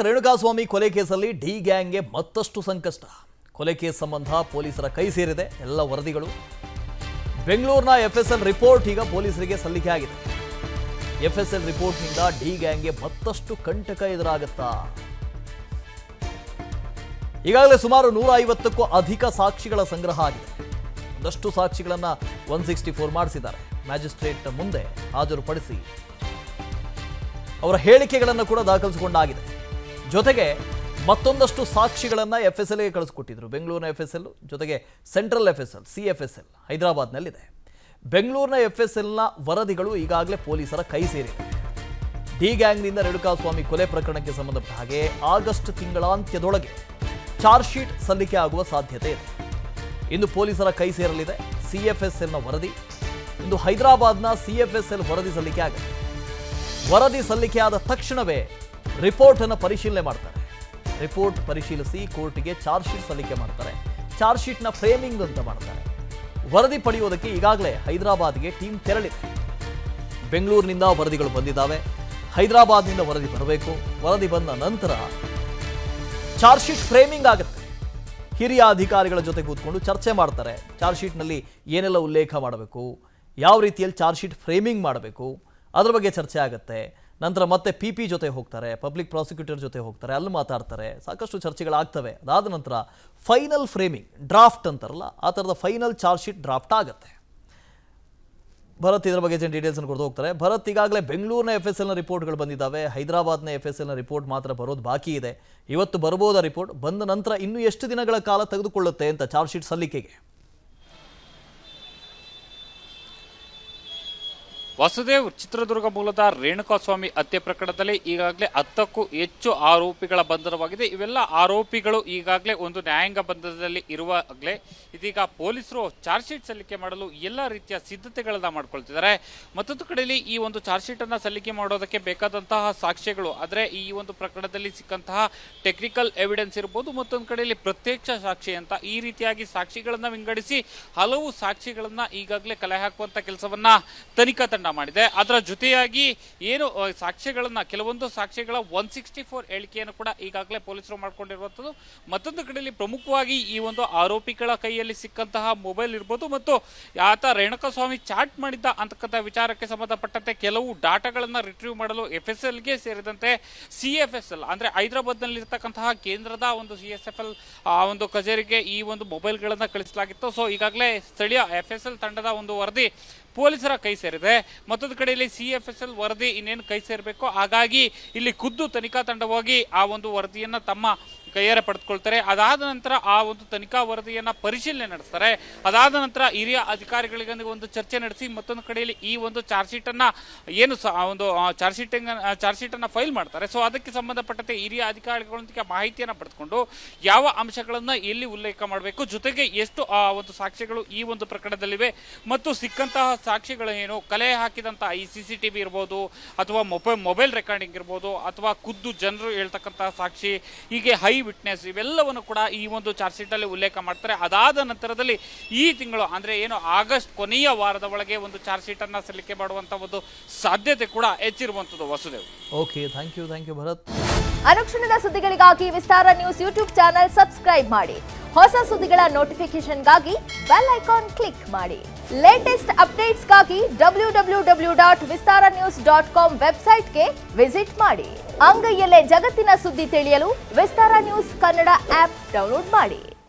ರೇಣುಕಾಸ್ವಾಮಿ ಕೊಲೆ ಕೇಸಲ್ಲಿ ಡಿ ಗ್ಯಾಂಗ್ಗೆ ಮತ್ತಷ್ಟು ಸಂಕಷ್ಟ. ಕೊಲೆ ಕೇಸ್ ಸಂಬಂಧ ಪೊಲೀಸರ ಕೈ ಸೇರಿದೆ ಎಲ್ಲ ವರದಿಗಳು. ಬೆಂಗಳೂರಿನ ಎಫ್ಎಸ್ಎಲ್ ರಿಪೋರ್ಟ್ ಈಗ ಪೊಲೀಸರಿಗೆ ಸಲ್ಲಿಕೆ ಆಗಿದೆ. ಎಫ್ಎಸ್ಎಲ್ ರಿಪೋರ್ಟ್ನಿಂದ ಡಿ ಗ್ಯಾಂಗ್ಗೆ ಮತ್ತಷ್ಟು ಕಂಟಕ ಎದುರಾಗುತ್ತಾ? ಈಗಾಗಲೇ ಸುಮಾರು 150ಕ್ಕೂ ಅಧಿಕ ಸಾಕ್ಷಿಗಳ ಸಂಗ್ರಹ ಆಗಿದೆ. ಒಂದಷ್ಟು ಸಾಕ್ಷಿಗಳನ್ನ 164 ಮಾಡಿಸಿದ್ದಾರೆ. ಮ್ಯಾಜಿಸ್ಟ್ರೇಟ್ ಮುಂದೆ ಹಾಜರುಪಡಿಸಿ ಅವರ ಹೇಳಿಕೆಗಳನ್ನು ಕೂಡ ದಾಖಲಿಸಿಕೊಂಡಾಗಿದೆ. ಜೊತೆಗೆ ಮತ್ತೊಂದಷ್ಟು ಸಾಕ್ಷಿಗಳನ್ನು ಎಫ್ಎಸ್ಎಲ್ಗೆ ಕಳಿಸಿಕೊಟ್ಟಿದ್ರು. ಬೆಂಗಳೂರಿನ ಎಫ್ಎಸ್ಎಲ್ ಜೊತೆಗೆ ಸೆಂಟ್ರಲ್ ಎಫ್ಎಸ್ಎಲ್ ಸಿಎಫ್ಎಸ್ಎಲ್ ಹೈದರಾಬಾದ್ನಲ್ಲಿದೆ. ಬೆಂಗಳೂರಿನ ಎಫ್ಎಸ್ಎಲ್ನ ವರದಿಗಳು ಈಗಾಗಲೇ ಪೊಲೀಸರ ಕೈ ಸೇರಿವೆ. ಡಿ ಗ್ಯಾಂಗ್ನಿಂದ ರೇಣುಕಾಸ್ವಾಮಿ ಕೊಲೆ ಪ್ರಕರಣಕ್ಕೆ ಸಂಬಂಧಪಟ್ಟ ಹಾಗೆ ಆಗಸ್ಟ್ ತಿಂಗಳಾಂತ್ಯದೊಳಗೆ ಚಾರ್ಜ್ ಶೀಟ್ ಸಲ್ಲಿಕೆ ಆಗುವ ಸಾಧ್ಯತೆ ಇದೆ. ಇಂದು ಪೊಲೀಸರ ಕೈ ಸೇರಲಿದೆ ಸಿಎಫ್ಎಸ್ಎಲ್ನ ವರದಿ. ಇಂದು ಹೈದರಾಬಾದ್ನ ಸಿಎಫ್ಎಸ್ಎಲ್ ವರದಿ ಸಲ್ಲಿಕೆ ಆಗುತ್ತೆ. ವರದಿ ಸಲ್ಲಿಕೆಯಾದ ತಕ್ಷಣವೇ ರಿಪೋರ್ಟ್ ಅನ್ನು ಪರಿಶೀಲನೆ ಮಾಡ್ತಾರೆ. ರಿಪೋರ್ಟ್ ಪರಿಶೀಲಿಸಿ ಕೋರ್ಟ್ಗೆ ಚಾರ್ಜ್ ಶೀಟ್ ಸಲ್ಲಿಕೆ ಮಾಡ್ತಾರೆ. ಚಾರ್ಜ್ ಶೀಟ್ನ ಫ್ರೇಮಿಂಗ್ ಅಂತ ಮಾಡ್ತಾರೆ. ವರದಿ ಪಡೆಯುವುದಕ್ಕೆ ಈಗಾಗಲೇ ಹೈದರಾಬಾದ್ಗೆ ಟೀಮ್ ತೆರಳಿದೆ. ಬೆಂಗಳೂರಿನಿಂದ ವರದಿಗಳು ಬಂದಿದ್ದಾವೆ. ಹೈದರಾಬಾದ್ನಿಂದ ವರದಿ ಬರಬೇಕು. ವರದಿ ಬಂದ ನಂತರ ಚಾರ್ಜ್ ಶೀಟ್ ಫ್ರೇಮಿಂಗ್ ಆಗುತ್ತೆ. ಹಿರಿಯ ಅಧಿಕಾರಿಗಳ ಜೊತೆ ಕೂತ್ಕೊಂಡು ಚರ್ಚೆ ಮಾಡ್ತಾರೆ. ಚಾರ್ಜ್ ಶೀಟ್ನಲ್ಲಿ ಏನೆಲ್ಲ ಉಲ್ಲೇಖ ಮಾಡಬೇಕು, ಯಾವ ರೀತಿಯಲ್ಲಿ ಚಾರ್ಜ್ ಶೀಟ್ ಫ್ರೇಮಿಂಗ್ ಮಾಡಬೇಕು, ಅದರ ಬಗ್ಗೆ ಚರ್ಚೆ ಆಗುತ್ತೆ. ನಂತರ ಮತ್ತೆ ಪಿ ಜೊತೆ ಹೋಗ್ತಾರೆ, ಪಬ್ಲಿಕ್ ಪ್ರಾಸಿಕ್ಯೂಟರ್ ಜೊತೆ ಹೋಗ್ತಾರೆ, ಅಲ್ಲಿ ಮಾತಾಡ್ತಾರೆ. ಸಾಕಷ್ಟು ಚರ್ಚೆಗಳಾಗ್ತವೆ. ಅದಾದ ನಂತರ ಫೈನಲ್ ಫ್ರೇಮಿಂಗ್, ಡ್ರಾಫ್ಟ್ ಅಂತಾರಲ್ಲ, ಆ ಥರದ ಫೈನಲ್ ಚಾರ್ಜ್ ಶೀಟ್ ಡ್ರಾಫ್ಟ್ ಆಗುತ್ತೆ. ಭರತ್ ಇದರ ಬಗ್ಗೆ ಡೀಟೇಲ್ಸ್ ಅನ್ನು ಕೊಡ್ತಾ ಹೋಗ್ತಾರೆ. ಭರತ್, ಈಗಾಗಲೇ ಬೆಂಗಳೂರಿನ ಎಫ್ಎಸ್ಎಲ್ನ ರಿಪೋರ್ಟ್ಗಳು ಬಂದಿದ್ದಾವೆ. ಹೈದರಾಬಾದ್ನ ಎಫ್ಎಸ್ಎಲ್ನ ರಿಪೋರ್ಟ್ ಮಾತ್ರ ಬರೋದು ಬಾಕಿ ಇದೆ. ಇವತ್ತು ಬರಬಹುದಾ ರಿಪೋರ್ಟ್? ಬಂದ ನಂತರ ಇನ್ನೂ ಎಷ್ಟು ದಿನಗಳ ಕಾಲ ತೆಗೆದುಕೊಳ್ಳುತ್ತೆ ಅಂತ ಚಾರ್ಜ್ ಶೀಟ್ ಸಲ್ಲಿಕೆಗೆ? ವಾಸುದೇವ್, ಚಿತ್ರದುರ್ಗ ಮೂಲದ ರೇಣುಕಾಸ್ವಾಮಿ ಹತ್ಯೆ ಪ್ರಕರಣದಲ್ಲಿ ಈಗಾಗಲೇ 10ಕ್ಕೂ ಹೆಚ್ಚು ಆರೋಪಿಗಳ ಬಂಧನವಾಗಿದೆ. ಇವೆಲ್ಲ ಆರೋಪಿಗಳು ಈಗಾಗಲೇ ಒಂದು ನ್ಯಾಯಾಂಗ ಬಂಧನದಲ್ಲಿ ಇರುವಾಗಲೇ ಇದೀಗ ಪೊಲೀಸರು ಚಾರ್ಜ್ ಶೀಟ್ ಸಲ್ಲಿಕೆ ಮಾಡಲು ಎಲ್ಲ ರೀತಿಯ ಸಿದ್ಧತೆಗಳನ್ನ ಮಾಡ್ಕೊಳ್ತಿದ್ದಾರೆ. ಮತ್ತೊಂದು ಕಡೆಯಲ್ಲಿ ಈ ಒಂದು ಚಾರ್ಜ್ ಶೀಟ್ ಅನ್ನ ಸಲ್ಲಿಕೆ ಮಾಡೋದಕ್ಕೆ ಬೇಕಾದಂತಹ ಸಾಕ್ಷ್ಯಗಳು, ಆದರೆ ಈ ಒಂದು ಪ್ರಕರಣದಲ್ಲಿ ಸಿಕ್ಕಂತಹ ಟೆಕ್ನಿಕಲ್ ಎವಿಡೆನ್ಸ್ ಇರಬಹುದು, ಮತ್ತೊಂದು ಕಡೆಯಲ್ಲಿ ಪ್ರತ್ಯಕ್ಷ ಸಾಕ್ಷಿ ಅಂತ ಈ ರೀತಿಯಾಗಿ ಸಾಕ್ಷಿಗಳನ್ನ ವಿಂಗಡಿಸಿ ಹಲವು ಸಾಕ್ಷಿಗಳನ್ನ ಈಗಾಗಲೇ ಕಲೆ ಹಾಕುವಂತ ಕೆಲಸವನ್ನ ತನಿಖಾ ತಂಡ ಮಾಡಿದೆ. ಅದರ ಜೊತೆಯಾಗಿ ಏನು ಸಾಕ್ಷ್ಯಗಳನ್ನ, ಕೆಲವೊಂದು ಸಾಕ್ಷ್ಯಗಳ 164 ಹೇಳಿಕೆಯನ್ನು ಕೂಡ ಈಗಾಗಲೇ ಪೊಲೀಸರು ಮಾಡಿಕೊಂಡಿರುವಂಥದ್ದು. ಮತ್ತೊಂದು ಕಡೆಯಲ್ಲಿ ಪ್ರಮುಖವಾಗಿ ಈ ಒಂದು ಆರೋಪಿಗಳ ಕೈಯಲ್ಲಿ ಸಿಕ್ಕಂತಹ ಮೊಬೈಲ್ ಇರ್ಬೋದು, ಮತ್ತು ಆತ ರೇಣುಕಾಸ್ವಾಮಿ ಚಾಟ್ ಮಾಡಿದ್ದ ಅಂತಕ್ಕಂಥ ವಿಚಾರಕ್ಕೆ ಸಂಬಂಧಪಟ್ಟಂತೆ ಕೆಲವು ಡಾಟಾಗಳನ್ನ ರಿಟ್ರೀವ್ ಮಾಡಲು ಎಫ್ಎಸ್ಎಲ್ಗೆ ಸೇರಿದಂತೆ ಸಿಎಫ್ಎಸ್ಎಲ್ ಅಂದ್ರೆ ಹೈದರಾಬಾದ್ನಲ್ಲಿ ಇರತಕ್ಕಂತಹ ಕೇಂದ್ರದ ಒಂದು ಸಿಎಸ್ಎಫ್ಎಲ್ ಆ ಒಂದು ಕಚೇರಿಗೆ ಈ ಒಂದು ಮೊಬೈಲ್ಗಳನ್ನ ಕಳಿಸಲಾಗಿತ್ತು. ಸೊ ಈಗಾಗಲೇ ಸ್ಥಳೀಯ ಎಫ್ಎಸ್ಎಲ್ ತಂಡದ ಒಂದು ವರದಿ ಪೊಲೀಸರ ಕೈ ಸೇರಿದೆ. ಮತ್ತೊಂದು ಕಡೆಯಲ್ಲಿ ಸಿಎಫ್ಎಸ್ಎಲ್ ವರದಿ ಇನ್ನೇನು ಕೈ ಸೇರಬೇಕು. ಹಾಗಾಗಿ ಇಲ್ಲಿ ಖುದ್ದು ತನಿಖಾ ತಂಡವಾಗಿ ಆ ಒಂದು ವರದಿಯನ್ನ ತಮ್ಮ ಕೈಯಾರೆ ಪಡೆದುಕೊಳ್ತಾರೆ. ಅದಾದ ನಂತರ ಆ ಒಂದು ತನಿಖಾ ವರದಿಯನ್ನ ಪರಿಶೀಲನೆ ನಡೆಸ್ತಾರೆ. ಅದಾದ ನಂತರ ಹಿರಿಯ ಅಧಿಕಾರಿಗಳಿಗೆ ಒಂದು ಚರ್ಚೆ ನಡೆಸಿ ಮತ್ತೊಂದು ಕಡೆಯಲ್ಲಿ ಈ ಒಂದು ಚಾರ್ಜ್ ಶೀಟ್ ಅನ್ನ ಏನು ಒಂದು ಚಾರ್ಜ್ ಶೀಟ್ ಅನ್ನ ಫೈಲ್ ಮಾಡ್ತಾರೆ. ಸೊ ಅದಕ್ಕೆ ಸಂಬಂಧಪಟ್ಟಂತೆ ಹಿರಿಯ ಅಧಿಕಾರಿಗಳೊಂದಿಗೆ ಮಾಹಿತಿಯನ್ನ ಪಡೆದುಕೊಂಡು ಯಾವ ಅಂಶಗಳನ್ನ ಎಲ್ಲಿ ಉಲ್ಲೇಖ ಮಾಡಬೇಕು, ಜೊತೆಗೆ ಎಷ್ಟು ಆ ಒಂದು ಸಾಕ್ಷ್ಯಗಳು ಈ ಒಂದು ಪ್ರಕರಣದಲ್ಲಿವೆ, ಮತ್ತು ಸಿಕ್ಕಂತಹ ಸಾಕ್ಷಿಗಳು ಏನು, ಕಲೆ ಹಾಕಿದಂತಹ ಈ CCTV ಇರ್ಬೋದು, ಅಥವಾ ಮೊಬೈಲ್ ರೆಕಾರ್ಡಿಂಗ್ ಇರ್ಬೋದು, ಅಥವಾ ಖುದ್ದು ಜನರು ಹೇಳ್ತಕ್ಕಂತಹ ಸಾಕ್ಷಿ, ಹೀಗೆ ಹೈ ವಿಟ್ನೆಸ್, ಇವೆಲ್ಲವನ್ನು ಕೂಡ ಈ ಒಂದು ಚಾರ್ಜ್ ಶೀಟ್ ಅಲ್ಲಿ ಉಲ್ಲೇಖ ಮಾಡ್ತಾರೆ. ಅದಾದ ನಂತರದಲ್ಲಿ ಈ ತಿಂಗಳು ಅಂದ್ರೆ ಏನು ಆಗಸ್ಟ್ ಕೊನೆಯ ವಾರದ ಒಳಗೆ ಒಂದು ಚಾರ್ಜ್ ಶೀಟ್ ಅನ್ನ ಸಲ್ಲಿಕೆ ಮಾಡುವಂತ ಒಂದು ಸಾಧ್ಯತೆ ಕೂಡ ಹೆಚ್ಚಿರುವಂತದ್ದು. Vasudev, okay, thank you Bharat. ಅನುಕ್ಷಣದ ಸುದ್ದಿಗಳಿಗಾಗಿ Vistara news YouTube channel subscribe ಮಾಡಿ. ಹೊಸ ಸುದ್ದಿಗಳ ನೋಟಿಫಿಕೇಶನ್ಗಾಗಿ ಬೆಲ್ ಐಕಾನ್ ಕ್ಲಿಕ್ ಮಾಡಿ. ಲೇಟೆಸ್ಟ್ ಅಪ್ಡೇಟ್ಸ್ಗಾಗಿ www.vistaranews.com ವೆಬ್ಸೈಟ್ಗೆ ವಿಸಿಟ್ ಮಾಡಿ. ಅಂಗೈಯಲ್ಲೇ ಜಗತ್ತಿನ ಸುದ್ದಿ ತಿಳಿಯಲು Vistara news Kannada app download ಮಾಡಿ.